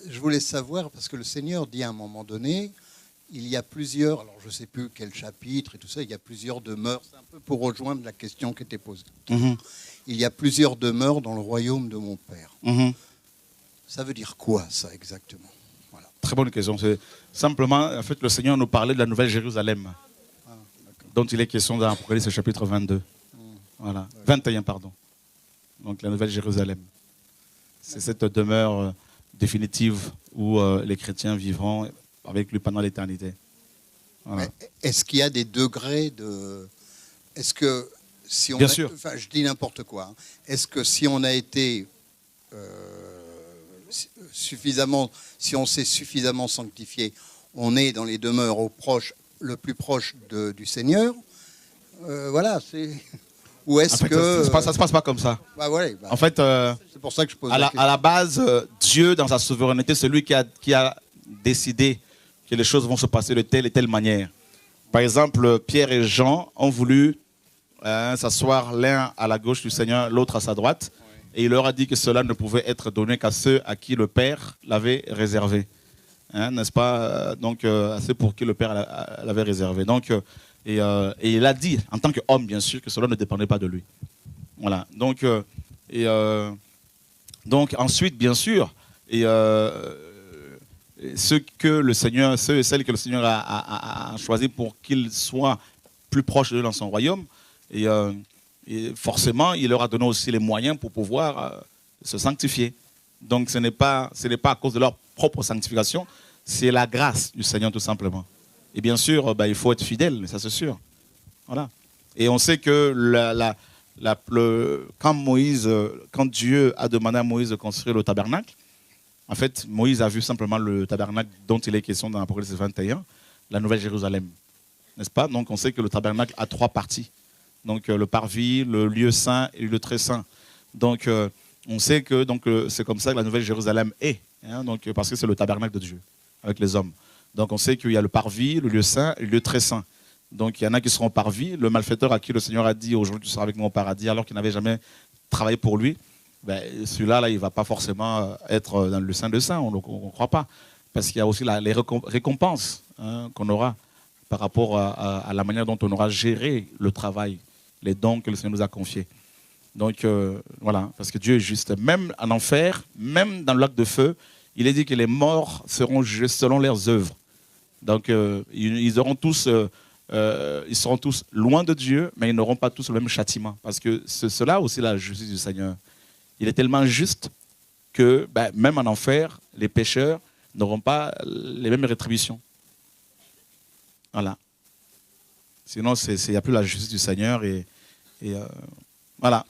Je voulais savoir, parce que le Seigneur dit à un moment donné, il y a plusieurs, alors je ne sais plus quel chapitre et tout ça, il y a plusieurs demeures, c'est un peu pour rejoindre la question qui était posée. Il y a plusieurs demeures dans le royaume de mon Père. Ça veut dire quoi, ça, exactement? Voilà. Très bonne question. C'est simplement, en fait, le Seigneur nous parlait de la Nouvelle Jérusalem, dont il est question dans Apocalypse chapitre 22. Voilà. 21, pardon. Donc la Nouvelle Jérusalem. C'est cette demeure définitive où les chrétiens vivront avec lui pendant l'éternité. Voilà. Est-ce qu'il y a des degrés de... Est-ce que si on... Bien sûr. Enfin, je dis n'importe quoi. Hein. Est-ce que si on a été suffisamment... Si on s'est suffisamment sanctifié, on est dans les demeures le plus proche du Seigneur? Voilà, c'est... Ou est-ce que... Ça se passe pas comme ça. Bah, ouais, bah, en fait, c'est pour ça que je pose à la question. la base, Dieu, dans sa souveraineté, c'est lui qui a décidé que les choses vont se passer de telle et telle manière. Par exemple, Pierre et Jean ont voulu s'asseoir l'un à la gauche du Seigneur, l'autre à sa droite. Et il leur a dit que cela ne pouvait être donné qu'à ceux à qui le Père l'avait réservé. N'est-ce pas? Donc, à ceux pour qui le Père l'avait réservé. Donc, et il a dit, en tant qu'homme, bien sûr, que cela ne dépendait pas de lui. Voilà. Donc, donc ensuite, bien sûr, ceux et celles que le Seigneur a choisi pour qu'ils soient plus proches de lui dans son royaume, et forcément, il leur a donné aussi les moyens pour pouvoir se sanctifier. Donc, ce n'est pas à cause de leur propre sanctification, c'est la grâce du Seigneur tout simplement. Et bien sûr, il faut être fidèle, ça c'est sûr. Voilà. Et on sait que quand Dieu a demandé à Moïse de construire le tabernacle, en fait, Moïse a vu simplement le tabernacle dont il est question dans l'Apocalypse 21, la Nouvelle Jérusalem. N'est-ce pas? Donc on sait que le tabernacle a 3 parties. Donc le parvis, le lieu saint et le très saint. Donc on sait que c'est comme ça que la Nouvelle Jérusalem est. Donc, parce que c'est le tabernacle de Dieu avec les hommes. Donc on sait qu'il y a le parvis, le lieu saint et le lieu très saint. Donc il y en a qui seront au parvis. Le malfaiteur à qui le Seigneur a dit aujourd'hui tu seras avec moi au paradis alors qu'il n'avait jamais travaillé pour lui, celui-là, il ne va pas forcément être dans le Saint de Saints, on ne croit pas. Parce qu'il y a aussi les récompenses qu'on aura par rapport à la manière dont on aura géré le travail, les dons que le Seigneur nous a confiés. Donc voilà, parce que Dieu est juste. Même en enfer, même dans le lac de feu, il est dit que les morts seront jugés selon leurs œuvres. Donc ils seront tous loin de Dieu, mais ils n'auront pas tous le même châtiment. Parce que cela aussi la justice du Seigneur. Il est tellement juste que même en enfer, les pécheurs n'auront pas les mêmes rétributions. Voilà. Sinon, il n'y a plus la justice du Seigneur. Voilà.